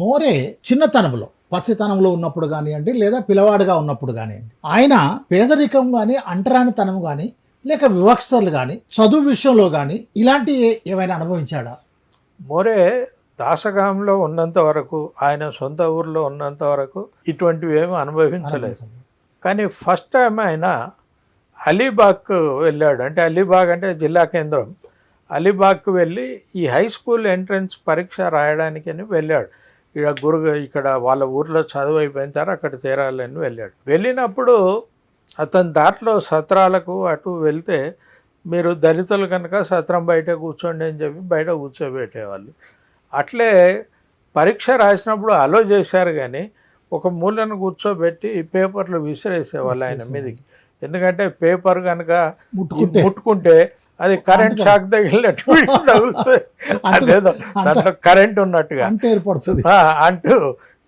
మోరే చిన్నతనంలో పసితనంలో ఉన్నప్పుడు కానివ్వండి లేదా పిల్లవాడుగా ఉన్నప్పుడు కానివ్వండి ఆయన పేదరికం కానీ అంటరానితనం కానీ లేక వివక్షతలు కానీ చదువు విషయంలో కానీ ఇలాంటి ఏమైనా అనుభవించాడా? మోరే దాసగాంలో ఉన్నంత వరకు, ఆయన సొంత ఊర్లో ఉన్నంత వరకు ఇటువంటివి ఏమీ అనుభవించలేదు. కానీ ఫస్ట్ టైం ఆయన అలీబాగ్కు వెళ్ళాడు. అంటే అలీబాగ్ అంటే జిల్లా కేంద్రం. అలీబాగ్కు వెళ్ళి ఈ హై స్కూల్ ఎంట్రన్స్ పరీక్ష రాయడానికి అని వెళ్ళాడు. ఇక్కడ వాళ్ళ ఊర్లో చదువు అయిపోయిన తర్వాత అక్కడ చేరాలని వెళ్ళాడు. వెళ్ళినప్పుడు అతని దాంట్లో సత్రాలకు అటు వెళ్తే మీరు దళితులు కనుక సత్రం బయట కూర్చోండి అని చెప్పి బయట కూర్చోబెట్టేవాళ్ళు. అట్లే పరీక్ష రాసినప్పుడు అలో చేశారు, కానీ ఒక మూలను కూర్చోబెట్టి పేపర్లు విసిరేసేవాళ్ళు ఆయన మీదకి. ఎందుకంటే పేపర్ కనుక ముట్టుకుంటే అది కరెంట్ షాక్ తగిలినట్టు తగులుతుంది, అదేదో దాంట్లో కరెంట్ ఉన్నట్టుగా అంటూ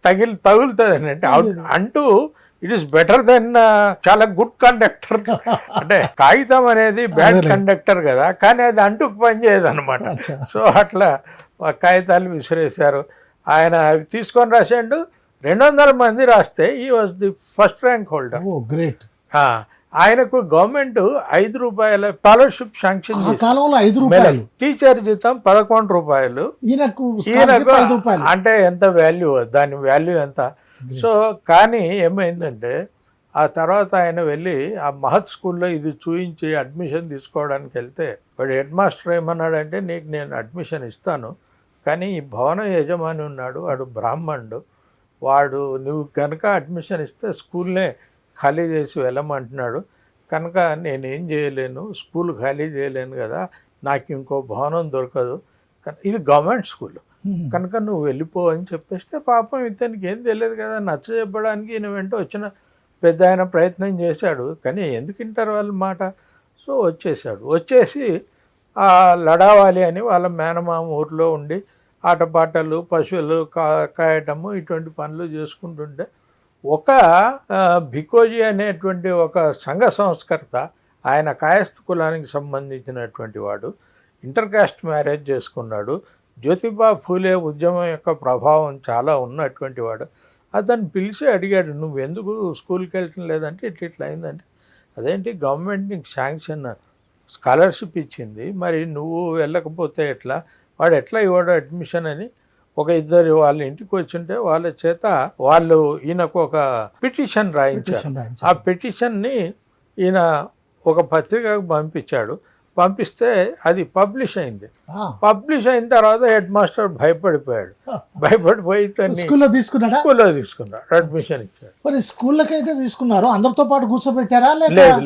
తగులుతుంది అని. అంటే అంటూ ఇట్ ఈస్ బెటర్ దెన్ చాలా గుడ్ కండక్టర్. అంటే కాగితం అనేది బ్యాడ్ కండక్టర్ కదా, కానీ అది అంటుకు పనిచేయదు అనమాట. సో అట్లా కాగితాలు విసిరేశారు. ఆయన అవి తీసుకొని రాసాడు. 200 మంది రాస్తే ఈ was the first rank holder. Great. ఆయనకు గవర్నమెంట్ ₹5 స్కాలర్షిప్ శాంక్షన్ చేసింది. టీచర్ జీతం ₹11. ఈయనకు అంటే ఎంత వాల్యూ, దాని వాల్యూ ఎంత. సో కానీ ఏమైందంటే ఆ తర్వాత ఆయన వెళ్ళి ఆ మహత్ స్కూల్లో ఇది చూయించి అడ్మిషన్ తీసుకోవడానికి వెళ్తే వాడు హెడ్ మాస్టర్ ఏమన్నాడంటే, నీకు నేను అడ్మిషన్ ఇస్తాను, కానీ ఈ భవన యజమాని ఉన్నాడు, వాడు బ్రాహ్మణుడు, వాడు నువ్వు కనుక అడ్మిషన్ ఇస్తే స్కూల్నే ఖాళీ చేసి వెళ్ళమంటున్నాడు, కనుక నేనేం చేయలేను, స్కూల్ ఖాళీ చేయలేను కదా, నాకు ఇంకో భవనం దొరకదు, ఇది గవర్నమెంట్ స్కూల్ కనుక నువ్వు వెళ్ళిపో అని చెప్పేస్తే పాపం ఇతనికి ఏం తెలియదు కదా, నచ్చ చెప్పడానికి ఈయన వెంట వచ్చిన పెద్ద ఆయన ప్రయత్నం చేశాడు, కానీ ఎందుకు వింటారు వాళ్ళ మాట. సో వచ్చేసి ఆ లడావాలి అని వాళ్ళ మేనమామ ఊరిలో ఉండి ఆటపాటలు, పశువులు కాయటము ఇటువంటి పనులు చేసుకుంటుంటే ఒక భికోజీ అనేటువంటి ఒక సంఘ సంస్కర్త, ఆయన కాయస్థ కులానికి సంబంధించినటువంటి వాడు, ఇంటర్ కాస్ట్ మ్యారేజ్ చేసుకున్నాడు. జ్యోతిబా ఫూలే ఉద్యమం యొక్క ప్రభావం చాలా ఉన్నటువంటి వాడు. అతను పిలిచి అడిగాడు, నువ్వు ఎందుకు స్కూల్కి వెళ్ళటం లేదంటే ఇట్లా అయిందంటే, అదేంటి గవర్నమెంట్ నీకు శాంక్షన్ స్కాలర్షిప్ ఇచ్చింది, మరి నువ్వు వెళ్ళకపోతే ఎట్లా, వాడు ఎట్లా ఇవ్వడు అడ్మిషన్ అని ఒక ఇద్దరు వాళ్ళ ఇంటికి వచ్చింటే వాళ్ళ చేత వాళ్ళు ఈయనకు ఒక పిటిషన్ రాయించారు. ఆ పిటిషన్ని ఈయన ఒక పత్రికకు పంపిస్తే అది పబ్లిష్ అయింది. పబ్లిష్ అయిన తర్వాత హెడ్ మాస్టర్ భయపడిపోయి స్కూల్లో తీసుకున్నాడు, అడ్మిషన్ ఇచ్చాడు. మరి స్కూళ్ళకైతే తీసుకున్నారు, అందరితో పాటు కూర్చోబెట్టారా?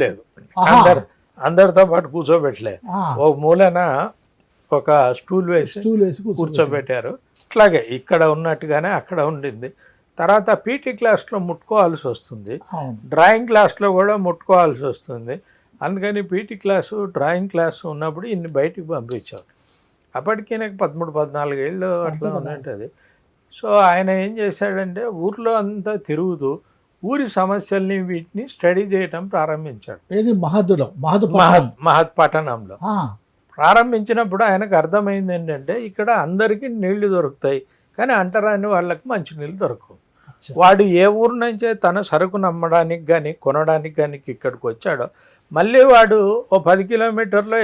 లేదు, అందరితో పాటు కూర్చోబెట్టలేదు. ఒక మూలన ఒక స్టూల్ వేసి కూర్చోబెట్టారు. అట్లాగే ఇక్కడ ఉన్నట్టుగానే అక్కడ ఉండింది. తర్వాత పీటీ క్లాస్లో ముట్టుకోవాల్సి వస్తుంది, డ్రాయింగ్ క్లాస్లో కూడా ముట్టుకోవాల్సి వస్తుంది. అందుకని పీటీ క్లాసు, డ్రాయింగ్ క్లాసు ఉన్నప్పుడు ఇన్ని బయటికి పంపించాం. అప్పటికి నాకు 13-14 ఏళ్ళు అట్లా ఉందంటది. సో ఆయన ఏం చేశాడంటే ఊర్లో అంతా తిరుగుతూ ఊరి సమస్యల్ని వీటిని స్టడీ చేయటం ప్రారంభించాడు. మహత్ పట్టణంలో ప్రారంభించినప్పుడు ఆయనకు అర్థమైంది ఏంటంటే, ఇక్కడ అందరికీ నీళ్లు దొరుకుతాయి, కానీ అంటరాని వాళ్ళకి మంచి నీళ్ళు దొరకవు. వాడు ఏ ఊరు నుంచే తన సరుకు నమ్మడానికి కానీ కొనడానికి కానీ ఇక్కడికి వచ్చాడో, మళ్ళీ వాడు ఓ 10 కిలోమీటర్ల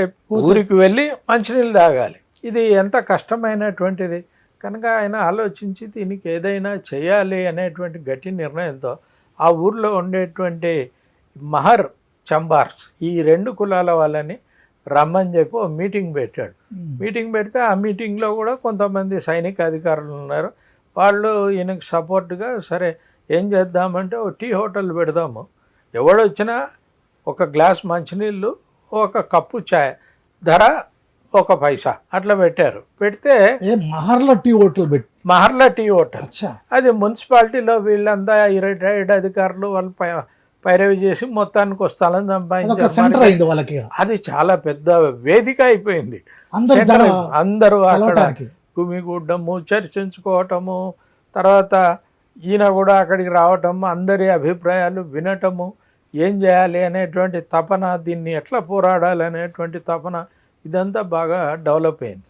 ఊరికి వెళ్ళి మంచినీళ్ళు తాగాలి. ఇది ఎంత కష్టమైనటువంటిది. కనుక ఆయన ఆలోచించి దీనికి ఏదైనా చేయాలి అనేటువంటి గట్టి నిర్ణయంతో ఆ ఊర్లో ఉండేటువంటి మహర్, చంబార్స్ ఈ 2 కులాల వాళ్ళని రమ్మని చెప్పి ఓ మీటింగ్ పెట్టాడు. మీటింగ్ పెడితే ఆ మీటింగ్లో కూడా కొంతమంది సైనిక అధికారులు ఉన్నారు. వాళ్ళు ఈయనకు సపోర్ట్గా సరే ఏం చేద్దామంటే ఓ టీ హోటల్ పెడదాము, ఎవడొచ్చినా ఒక గ్లాస్ మంచినీళ్ళు, ఒక కప్పు చాయ్, ధర 1 పైసా అట్లా పెట్టారు. పెడితే మహర్లా టీ హోటల్ అది మున్సిపాలిటీలో వీళ్ళంతా రిటైర్డ్ అధికారులు వాళ్ళు పైరవి చేసి మొత్తానికి స్థలం సంపాదించారు. అది చాలా పెద్ద వేదిక అయిపోయింది. అందరూ అక్కడ గుమిగూడము, చర్చించుకోవటము, తర్వాత ఈయన కూడా అక్కడికి రావటము, అందరి అభిప్రాయాలు వినటము, ఏం చేయాలి అనేటువంటి తపన, దీన్ని ఎట్లా పోరాడాలి అనేటువంటి తపన, ఇదంతా బాగా డెవలప్ అయింది.